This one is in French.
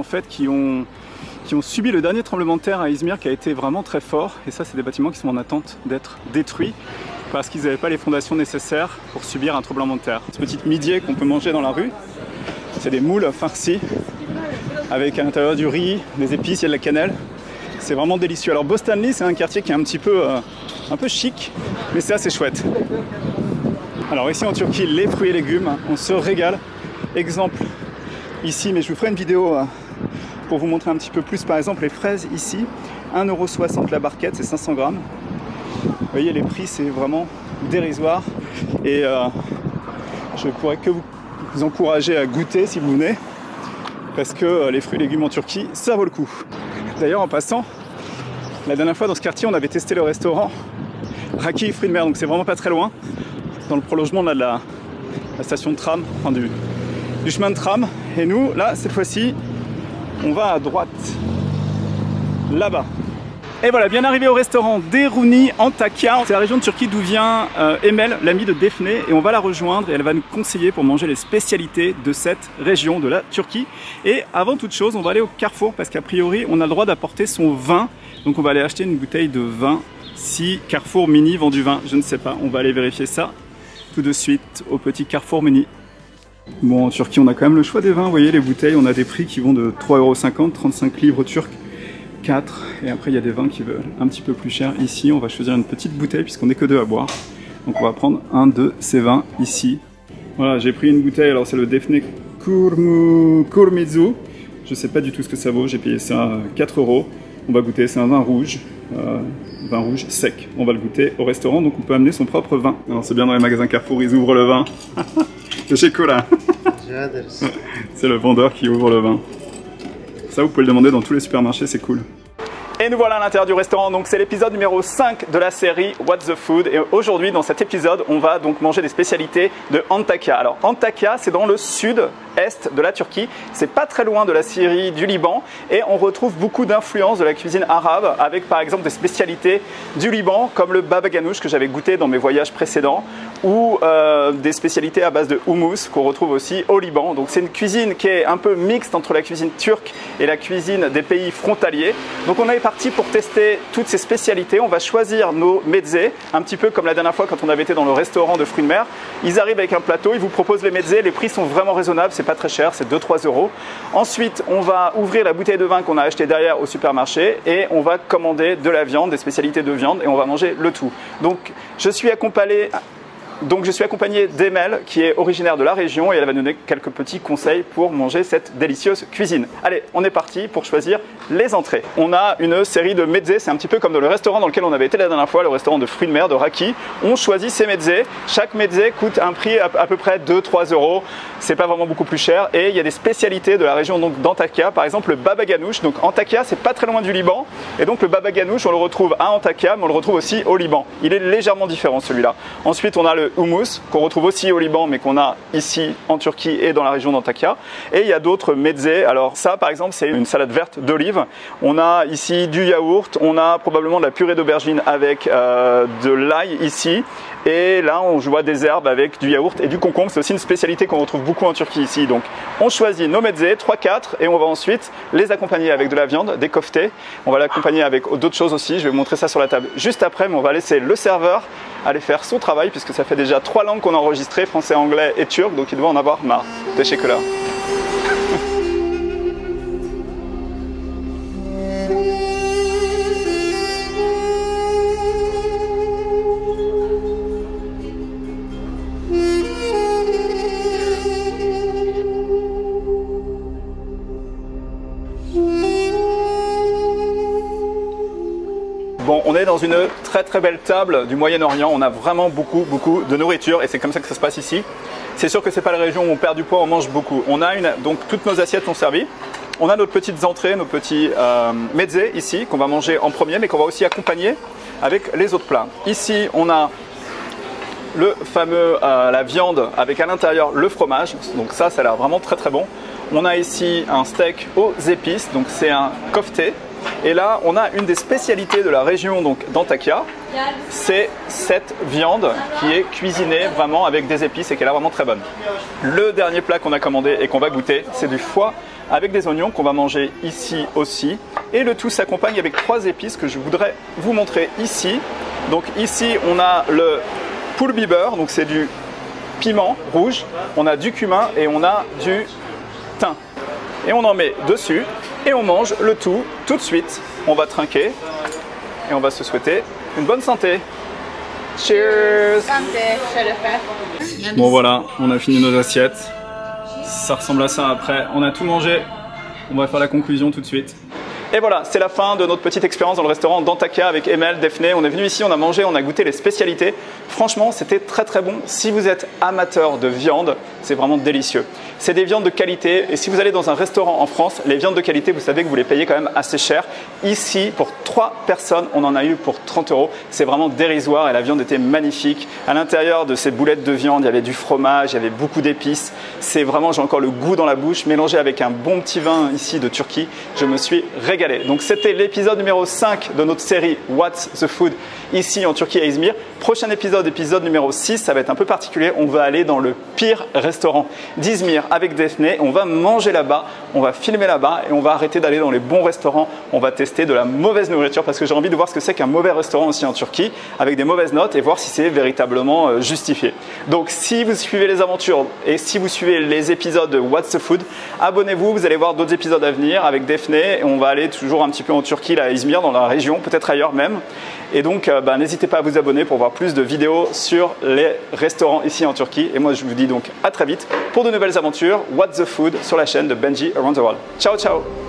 fait qui ont subi le dernier tremblement de terre à Izmir qui a été vraiment très fort. Et ça, c'est des bâtiments qui sont en attente d'être détruits parce qu'ils n'avaient pas les fondations nécessaires pour subir un tremblement de terre. Ce petit midier qu'on peut manger dans la rue, c'est des moules farcis avec à l'intérieur du riz, des épices, il y a de la cannelle. C'est vraiment délicieux. Alors Bostanli, c'est un quartier qui est un peu chic, mais c'est assez chouette. Alors ici en Turquie, les fruits et légumes, on se régale. Exemple ici, mais je vous ferai une vidéo pour vous montrer un petit peu plus. Par exemple, les fraises ici, 1,60 € la barquette, c'est 500 grammes. Vous voyez, les prix, c'est vraiment dérisoire. Et je ne pourrais que vous encourager à goûter si vous venez, parce que les fruits et légumes en Turquie, ça vaut le coup. D'ailleurs, en passant, la dernière fois dans ce quartier, on avait testé le restaurant Raki Fruits de mer, donc c'est vraiment pas très loin, dans le prolongement là, de la station de tram, enfin du chemin de tram. Et nous, là, cette fois-ci, on va à droite, là-bas. Et voilà, bien arrivé au restaurant Deruni Antakya. C'est la région de Turquie d'où vient Emel, l'amie de Defne, et on va la rejoindre et elle va nous conseiller pour manger les spécialités de cette région de la Turquie. Et avant toute chose, on va aller au Carrefour parce qu'a priori, on a le droit d'apporter son vin. Donc on va aller acheter une bouteille de vin. Si Carrefour Mini vend du vin, je ne sais pas. On va aller vérifier ça tout de suite au petit Carrefour Mini. Bon, en Turquie, on a quand même le choix des vins. Vous voyez, les bouteilles, on a des prix qui vont de 3,50 €, 35 livres turcs, 4. Et après, il y a des vins qui veulent un petit peu plus cher. Ici, on va choisir une petite bouteille puisqu'on n'est que deux à boire. Donc, on va prendre un de ces vins ici. Voilà, j'ai pris une bouteille. Alors, c'est le Defne Kurmizu. Je ne sais pas du tout ce que ça vaut. J'ai payé ça 4 €. On va goûter. C'est un vin rouge sec. On va le goûter au restaurant. Donc, on peut amener son propre vin. Alors, c'est bien dans les magasins Carrefour, ils ouvrent le vin. C'est chez Cola. C'est le vendeur qui ouvre le vin. Ça, vous pouvez le demander dans tous les supermarchés, c'est cool. Et nous voilà à l'intérieur du restaurant, donc c'est l'épisode numéro 5 de la série What's the Food. Et aujourd'hui, dans cet épisode, on va donc manger des spécialités de Antakya. Alors Antakya, c'est dans le sud-est de la Turquie, c'est pas très loin de la Syrie, du Liban, et on retrouve beaucoup d'influences de la cuisine arabe, avec par exemple des spécialités du Liban, comme le baba ganoush que j'avais goûté dans mes voyages précédents, ou des spécialités à base de houmous qu'on retrouve aussi au Liban. Donc c'est une cuisine qui est un peu mixte entre la cuisine turque et la cuisine des pays frontaliers. Donc on est parti pour tester toutes ces spécialités. On va choisir nos mezzés, un petit peu comme la dernière fois quand on avait été dans le restaurant de fruits de mer. Ils arrivent avec un plateau, ils vous proposent les mezzés, les prix sont vraiment raisonnables, c'est pas très cher, c'est 2-3 €. Ensuite, on va ouvrir la bouteille de vin qu'on a acheté derrière au supermarché et on va commander de la viande, des spécialités de viande et on va manger le tout. Donc je suis accompagné d'Emel qui est originaire de la région et elle va nous donner quelques petits conseils pour manger cette délicieuse cuisine. Allez, on est parti pour choisir les entrées. On a une série de mezzés, c'est un petit peu comme dans le restaurant dans lequel on avait été la dernière fois, le restaurant de fruits de mer de Raki. On choisit ses mezzés. Chaque mezzé coûte un prix à peu près 2-3 €. C'est pas vraiment beaucoup plus cher et il y a des spécialités de la région d'Antakya, par exemple le baba ganoush. Donc Antakya, c'est pas très loin du Liban et donc le baba ganoush, on le retrouve à Antakya mais on le retrouve aussi au Liban. Il est légèrement différent celui-là. Ensuite, on a le houmous qu'on retrouve aussi au Liban mais qu'on a ici en Turquie et dans la région d'Antakya. Et il y a d'autres mezzés. Alors ça par exemple c'est une salade verte d'olive. On a ici du yaourt, on a probablement de la purée d'aubergine avec de l'ail ici. Et là on voit des herbes avec du yaourt et du concombre. C'est aussi une spécialité qu'on retrouve beaucoup en Turquie ici. Donc on choisit nos mezzés, 3-4 et on va ensuite les accompagner avec de la viande, des koftés. On va l'accompagner avec d'autres choses aussi. Je vais vous montrer ça sur la table juste après, mais on va laisser le serveur aller faire son travail puisque ça fait déjà 3 langues qu'on a enregistrées, français, anglais et turc, donc il doit en avoir marre. Teşekkürler. Bon, on est dans une très belle table du Moyen-Orient, on a vraiment beaucoup de nourriture et c'est comme ça que ça se passe ici. C'est sûr que c'est pas la région où on perd du poids, on mange beaucoup. Donc toutes nos assiettes sont servies. On a nos petites entrées, nos petits mezzés ici qu'on va manger en premier mais qu'on va aussi accompagner avec les autres plats. Ici on a le fameux la viande avec à l'intérieur le fromage, donc ça a l'air vraiment très bon. On a ici un steak aux épices, donc c'est un kofté. Et là, on a une des spécialités de la région d'Antakya. C'est cette viande qui est cuisinée vraiment avec des épices et qui est là vraiment très bonne. Le dernier plat qu'on a commandé et qu'on va goûter, c'est du foie avec des oignons qu'on va manger ici aussi. Et le tout s'accompagne avec 3 épices que je voudrais vous montrer ici. Donc ici, on a le pulbiber, donc c'est du piment rouge, on a du cumin et on a du thym. Et on en met dessus et on mange le tout de suite. On va trinquer et on va se souhaiter une bonne santé. Cheers! Bon voilà, on a fini nos assiettes. Ça ressemble à ça après. On a tout mangé. On va faire la conclusion tout de suite. Et voilà, c'est la fin de notre petite expérience dans le restaurant d'Antakya avec Emel, Daphné. On est venu ici, on a mangé, on a goûté les spécialités. Franchement, c'était très très bon. Si vous êtes amateur de viande, c'est vraiment délicieux. C'est des viandes de qualité et si vous allez dans un restaurant en France, les viandes de qualité, vous savez que vous les payez quand même assez cher. Ici, pour 3 personnes, on en a eu pour 30 €. C'est vraiment dérisoire et la viande était magnifique. À l'intérieur de ces boulettes de viande, il y avait du fromage, il y avait beaucoup d'épices. C'est vraiment, j'ai encore le goût dans la bouche, mélangé avec un bon petit vin ici de Turquie. Je me suis régalé. Donc c'était l'épisode numéro 5 de notre série What's the Food ici en Turquie à Izmir. Prochain épisode, épisode numéro 6, ça va être un peu particulier. On va aller dans le pire restaurant d'Izmir avec Daphné. On va manger là-bas, on va filmer là-bas et on va arrêter d'aller dans les bons restaurants. On va tester de la mauvaise nourriture parce que j'ai envie de voir ce que c'est qu'un mauvais restaurant aussi en Turquie avec des mauvaises notes et voir si c'est véritablement justifié. Donc si vous suivez les aventures et si vous suivez les épisodes de What's the Food, abonnez-vous, vous allez voir d'autres épisodes à venir avec Daphné et on va aller toujours un petit peu en Turquie, là à Izmir, dans la région, peut-être ailleurs même. Et donc n'hésitez pas à vous abonner pour voir plus de vidéos sur les restaurants ici en Turquie. Et moi je vous dis donc à très vite pour de nouvelles aventures What's the Food sur la chaîne de Benji Around the World. Ciao ciao.